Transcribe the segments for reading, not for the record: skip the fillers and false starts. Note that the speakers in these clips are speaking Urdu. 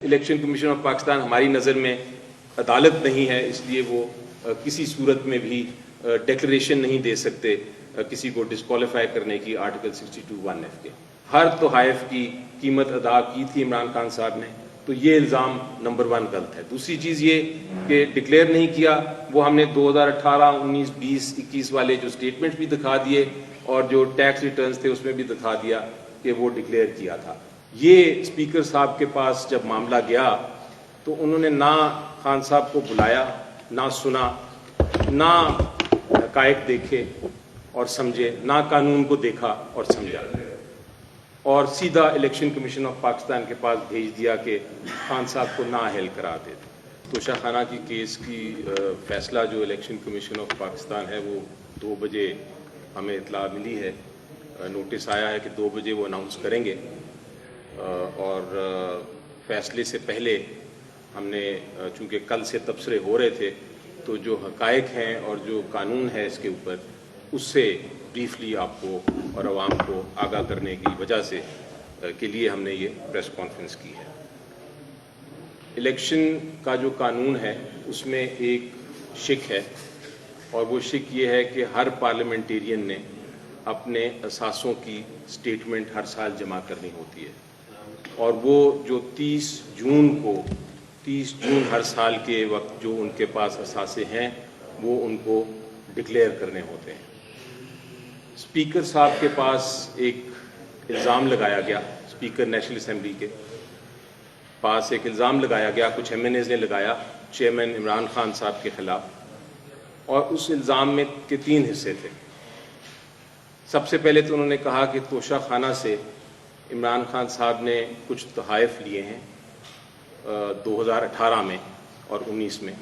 الیکشن کمیشن آف پاکستان ہماری نظر میں عدالت نہیں ہے، اس لیے وہ کسی صورت میں بھی ڈیکلریشن نہیں دے سکتے کسی کو ڈسکوالیفائی کرنے کی آرٹیکل 62(1)(f) کے۔ ہر تحائف کی قیمت ادا کی تھی عمران خان صاحب نے، تو یہ الزام نمبر 1 غلط ہے۔ دوسری چیز یہ کہ ڈکلیئر نہیں کیا، وہ ہم نے 2018، 19، 20، 21 والے جو سٹیٹمنٹ بھی دکھا دیے اور جو ٹیکس ریٹرنز تھے اس میں بھی دکھا دیا کہ وہ ڈکلیئر کیا تھا۔ یہ اسپیکر صاحب کے پاس جب معاملہ گیا تو انہوں نے نہ خان صاحب کو بلایا، نہ سنا، نہ حقائق دیکھے اور سمجھے، نہ قانون کو دیکھا اور سمجھا، اور سیدھا الیکشن کمیشن آف پاکستان کے پاس بھیج دیا کہ خان صاحب کو نااہل قرار دے دیں۔ توشہ خانہ کی کیس کی فیصلہ جو الیکشن کمیشن آف پاکستان ہے وہ 2 بجے ہمیں اطلاع ملی ہے، نوٹس آیا ہے کہ 2 بجے وہ اناؤنس کریں گے، اور فیصلے سے پہلے ہم نے چونکہ کل سے تبصرے ہو رہے تھے تو جو حقائق ہیں اور جو قانون ہے اس کے اوپر، اس سے بریفلی آپ کو اور عوام کو آگاہ کرنے کی وجہ سے کے لیے ہم نے یہ پریس کانفرنس کی ہے۔ الیکشن کا جو قانون ہے اس میں ایک شک ہے، اور وہ شک یہ ہے کہ ہر پارلیمنٹیرین نے اپنے اثاثوں کی سٹیٹمنٹ ہر سال جمع کرنی ہوتی ہے، اور وہ جو 30 جون ہر سال کے وقت جو ان کے پاس اثاثے ہیں وہ ان کو ڈکلیئر کرنے ہوتے ہیں۔ اسپیکر صاحب کے پاس ایک الزام لگایا گیا، اسپیکر نیشنل اسمبلی کے پاس ایک الزام لگایا گیا، کچھ ایم این ایز نے لگایا چیئرمین عمران خان صاحب کے خلاف، اور اس الزام میں کے 3 حصے تھے۔ سب سے پہلے تو انہوں نے کہا کہ توشہ خانہ سے عمران خان صاحب نے کچھ تحائف لیے ہیں 2018 میں اور 19 میں،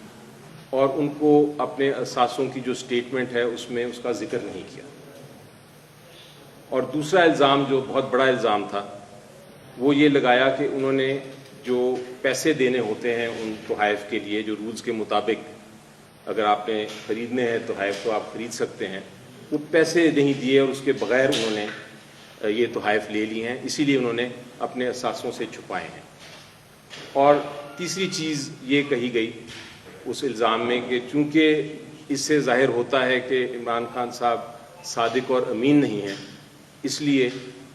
اور ان کو اپنے اثاثوں کی جو سٹیٹمنٹ ہے اس میں اس کا ذکر نہیں کیا۔ اور دوسرا الزام جو بہت بڑا الزام تھا وہ یہ لگایا کہ انہوں نے جو پیسے دینے ہوتے ہیں ان تحائف کے لیے، جو رولز کے مطابق اگر آپ نے خریدنے ہیں تحائف تو آپ خرید سکتے ہیں، وہ پیسے نہیں دیے اور اس کے بغیر انہوں نے یہ تحائف لے لی ہیں، اسی لیے انہوں نے اپنے اثاثوں سے چھپائے ہیں۔ اور تیسری چیز یہ کہی گئی اس الزام میں کہ چونکہ اس سے ظاہر ہوتا ہے کہ عمران خان صاحب صادق اور امین نہیں ہیں، اس لیے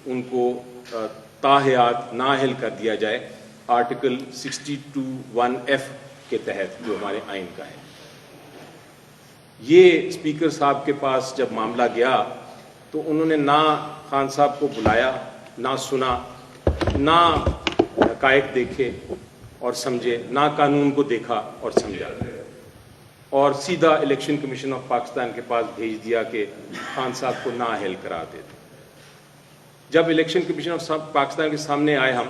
ان کو تاحیات نااہل کر دیا جائے آرٹیکل 62(1)(f) کے تحت جو ہمارے آئین کا ہے۔ یہ اسپیکر صاحب کے پاس جب معاملہ گیا تو انہوں نے نہ خان صاحب کو بلایا، نہ سنا، نہ حقائق دیکھے اور سمجھے، نہ قانون کو دیکھا اور سمجھا، اور سیدھا الیکشن کمیشن آف پاکستان کے پاس بھیج دیا کہ خان صاحب کو نااہل قرار دے دیں۔ جب الیکشن کمیشن آف پاکستان کے سامنے آئے ہم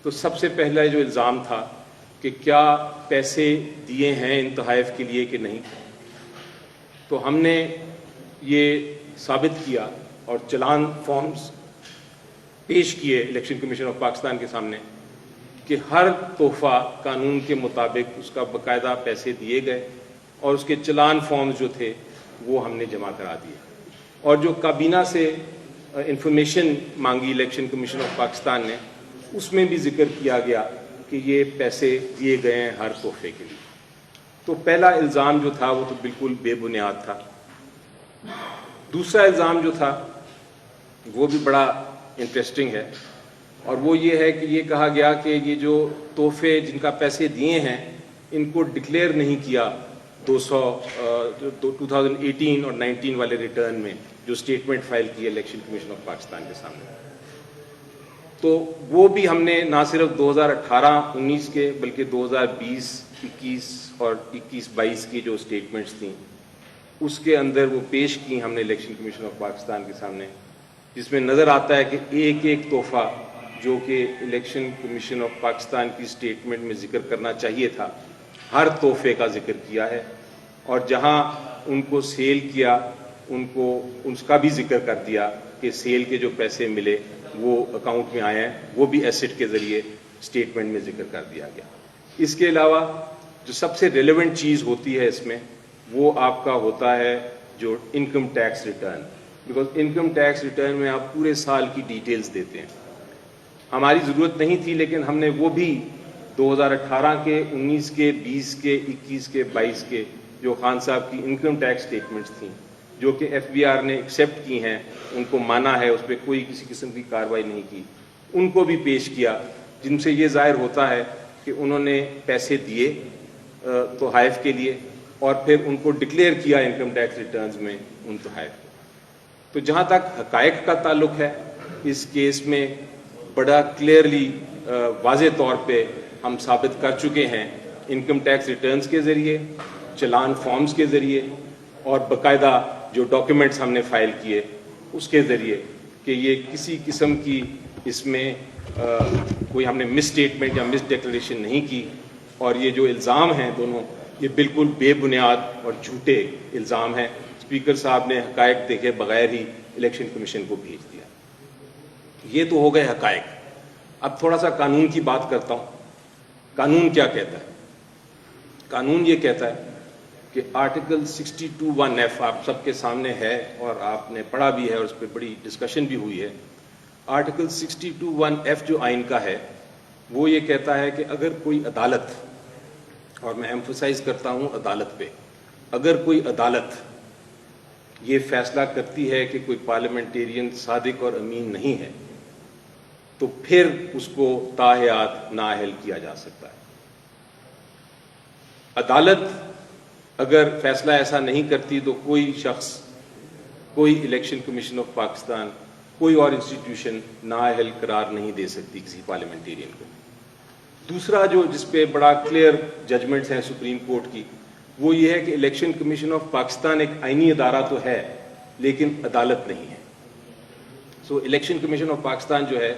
تو سب سے پہلا جو الزام تھا کہ کیا پیسے دیے ہیں ان تحائف کے لیے کہ نہیں، تو ہم نے یہ ثابت کیا اور چلان فارمز پیش کیے الیکشن کمیشن آف پاکستان کے سامنے کہ ہر تحفہ قانون کے مطابق اس کا باقاعدہ پیسے دیے گئے، اور اس کے چلان فارمز جو تھے وہ ہم نے جمع کرا دیے، اور جو کابینہ سے انفارمیشن مانگی الیکشن کمیشن آف پاکستان نے اس میں بھی ذکر کیا گیا کہ یہ پیسے دیے گئے ہیں ہر تحفے کے لیے۔ تو پہلا الزام جو تھا وہ تو بالکل بے بنیاد تھا۔ دوسرا الزام جو تھا وہ بھی بڑا انٹرسٹنگ ہے، اور وہ یہ ہے کہ یہ کہا گیا کہ یہ جو تحفے جن کا پیسے دیے ہیں ان کو ڈکلیئر نہیں کیا 2018 اور 19 والے ریٹرن میں جو سٹیٹمنٹ فائل کی الیکشن کمیشن آف پاکستان کے سامنے، تو وہ بھی ہم نے نہ صرف 2018-19 کے بلکہ 2020-21 اور 21-22 کی جو سٹیٹمنٹس تھیں اس کے اندر وہ پیش کی ہم نے الیکشن کمیشن آف پاکستان کے سامنے، جس میں نظر آتا ہے کہ ایک ایک تحفہ جو کہ الیکشن کمیشن آف پاکستان کی سٹیٹمنٹ میں ذکر کرنا چاہیے تھا ہر تحفے کا ذکر کیا ہے، اور جہاں ان کو سیل کیا ان کو اس کا بھی ذکر کر دیا کہ سیل کے جو پیسے ملے وہ اکاؤنٹ میں آئے ہیں، وہ بھی ایسٹ کے ذریعے سٹیٹمنٹ میں ذکر کر دیا گیا۔ اس کے علاوہ جو سب سے ریلیونٹ چیز ہوتی ہے اس میں وہ آپ کا ہوتا ہے جو income tax return, because income tax return میں آپ پورے سال کی ڈیٹیلز دیتے ہیں۔ ہماری ضرورت نہیں تھی لیکن ہم نے وہ بھی 2018 کے 19 کے 20 کے 21 کے 22 کے جو خان صاحب کی انکم ٹیکس سٹیٹمنٹس تھیں جو کہ ایف بی آر نے ایکسیپٹ کی ہیں, ان کو مانا ہے, اس پہ کوئی کسی قسم کی کارروائی نہیں کی, ان کو بھی پیش کیا, جن سے یہ ظاہر ہوتا ہے کہ انہوں نے پیسے دیے تحائف کے لیے اور پھر ان کو ڈکلیئر کیا انکم ٹیکس ریٹرنز میں ان تحائف کو. تو جہاں تک حقائق کا تعلق ہے اس کیس میں بڑا کلیئرلی واضح طور پہ ہم ثابت کر چکے ہیں انکم ٹیکس ریٹرنز کے ذریعے, چلان فارمز کے ذریعے اور باقاعدہ جو ڈاکیومنٹس ہم نے فائل کیے اس کے ذریعے کہ یہ کسی قسم کی اس میں کوئی ہم نے مس اسٹیٹمنٹ یا مس ڈیکلریشن نہیں کی, اور یہ جو الزام ہیں دونوں یہ بالکل بے بنیاد اور جھوٹے الزام ہیں. اسپیکر صاحب نے حقائق دیکھے بغیر ہی الیکشن کمیشن کو بھیج دیا. یہ تو ہو گئے حقائق. اب تھوڑا سا قانون کی بات کرتا ہوں. قانون کیا کہتا ہے؟ قانون یہ کہتا ہے کہ آرٹیکل 62(1)(f) آپ سب کے سامنے ہے اور آپ نے پڑھا بھی ہے اور اس پہ بڑی ڈسکشن بھی ہوئی ہے. آرٹیکل 62(1)(f) جو آئین کا ہے وہ یہ کہتا ہے کہ اگر کوئی عدالت, اور میں ایمفسائز کرتا ہوں عدالت پہ, اگر کوئی عدالت یہ فیصلہ کرتی ہے کہ کوئی پارلیمنٹیرین صادق اور امین نہیں ہے تو پھر اس کو تاحیات نااہل کیا جا سکتا ہے. عدالت اگر فیصلہ ایسا نہیں کرتی تو کوئی شخص, کوئی الیکشن کمیشن آف پاکستان, کوئی اور انسٹیٹیوشن نااہل قرار نہیں دے سکتی کسی پارلیمنٹیرین کو. دوسرا جو جس پہ بڑا کلیئر ججمنٹس ہیں سپریم کورٹ کی وہ یہ ہے کہ الیکشن کمیشن آف پاکستان ایک آئینی ادارہ تو ہے لیکن عدالت نہیں ہے. سو الیکشن کمیشن آف پاکستان جو ہے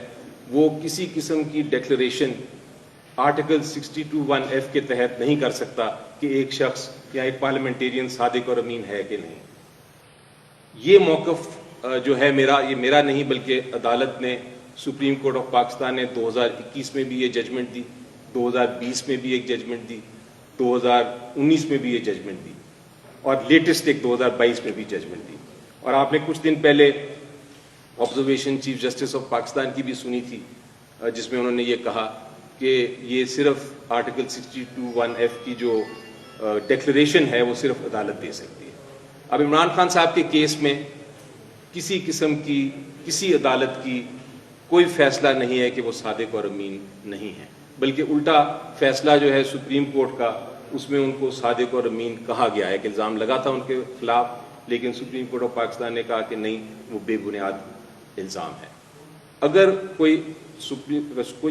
وہ کسی قسم کی ڈیکلریشن آرٹیکل 62(1)(f) کے تحت نہیں کر سکتا کہ ایک شخص یا ایک پارلیمنٹیرین صادق اور امین ہے کہ نہیں. یہ موقف جو ہے میرا, یہ میرا نہیں بلکہ عدالت نے, سپریم کورٹ آف پاکستان نے 2021 میں بھی یہ ججمنٹ دی, 2020 میں بھی ایک ججمنٹ دی, 2019 میں بھی یہ ججمنٹ دی اور لیٹسٹ ایک 2022 میں بھی ججمنٹ دی. اور آپ نے کچھ دن پہلے observation chief justice of Pakistan کی بھی سنی تھی جس میں انہوں نے یہ کہا کہ یہ صرف آرٹیکل 62(1)(f) کی جو ڈیکلریشن ہے وہ صرف عدالت دے سکتی ہے. اب عمران خان صاحب کے کیس میں کسی قسم کی کسی عدالت کی کوئی فیصلہ نہیں ہے کہ وہ صادق اور امین نہیں ہے, بلکہ الٹا فیصلہ جو ہے سپریم کورٹ کا اس میں ان کو صادق اور امین کہا گیا ہے. کہ الزام لگا تھا ان کے خلاف لیکن سپریم کورٹ آف پاکستان نے کہا کہ نہیں, وہ بے بنیاد الزام ہے. اگر کوئی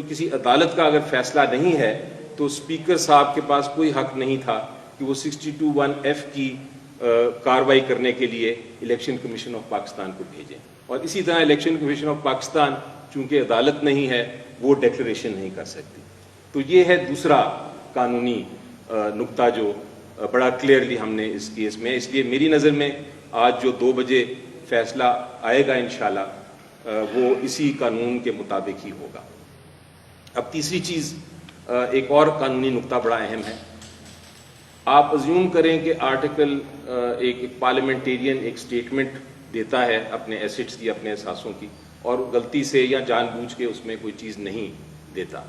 کسی عدالت کا اگر فیصلہ نہیں ہے تو اسپیکر صاحب کے پاس کوئی حق نہیں تھا کہ وہ 62(1)(f) کی کارروائی کرنے کے لیے الیکشن کمیشن آف پاکستان کو بھیجیں. اور اسی طرح الیکشن کمیشن آف پاکستان چونکہ عدالت نہیں ہے وہ ڈیکلریشن نہیں کر سکتی. تو یہ ہے دوسرا قانونی نقطہ جو بڑا کلیئرلی ہم نے اس کیس میں, اس لیے میری نظر میں آج جو 2 بجے فیصلہ آئے گا انشاءاللہ وہ اسی قانون کے مطابق ہی ہوگا. اب تیسری چیز, ایک اور قانونی نقطہ بڑا اہم ہے. آپ ازیوم کریں کہ آرٹیکل ایک پارلیمنٹیرین ایک سٹیٹمنٹ دیتا ہے اپنے ایسٹس کی, اپنے اثاثوں کی, اور غلطی سے یا جان بوجھ کے اس میں کوئی چیز نہیں دیتا.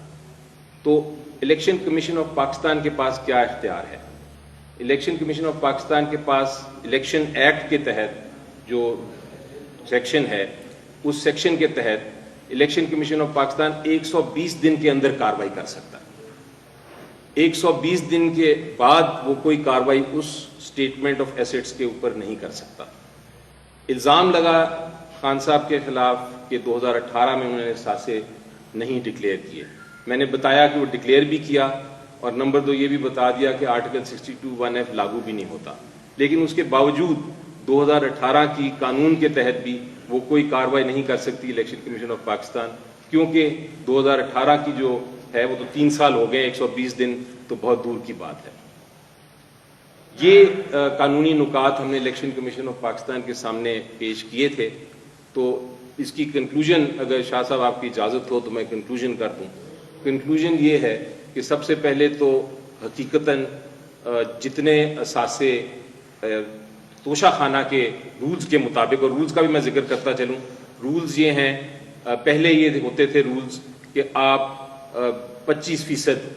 تو الیکشن کمیشن آف پاکستان کے پاس کیا اختیار ہے؟ الیکشن کمیشن آف پاکستان کے پاس الیکشن ایکٹ کے تحت جو سیکشن ہے اس سیکشن کے تحت الیکشن کمیشن آف پاکستان 120 دن کے اندر کارروائی کر سکتا ہے. 120 دن کے بعد وہ کوئی کارروائی اس سٹیٹمنٹ آف ایسٹس کے اوپر نہیں کر سکتا. الزام لگا خان صاحب کے خلاف کہ 2018 میں انہوں نے اثاثے نہیں ڈکلیئر کیے. میں نے بتایا کہ وہ ڈکلیئر بھی کیا, اور نمبر 2 یہ بھی بتا دیا کہ آرٹیکل 62(1)(f) لاگو بھی نہیں ہوتا. لیکن اس کے باوجود 2018 کی قانون کے تحت بھی وہ کوئی کارروائی نہیں کر سکتی الیکشن کمیشن آف پاکستان, کیونکہ 2018 کی جو ہے وہ تو 3 سال ہو گئے, 120 دن تو بہت دور کی بات ہے. یہ قانونی نکات ہم نے الیکشن کمیشن آف پاکستان کے سامنے پیش کیے تھے. تو اس کی کنکلوژن اگر شاہ صاحب آپ کی اجازت ہو تو میں کنکلوژن کر دوں. کنکلوژن یہ ہے کہ سب سے پہلے تو حقیقتاً جتنے اثاثے توشہ خانہ کے رولز کے مطابق, اور رولز کا بھی میں ذکر کرتا چلوں, رولز یہ ہیں, پہلے یہ ہوتے تھے رولز کہ آپ 25%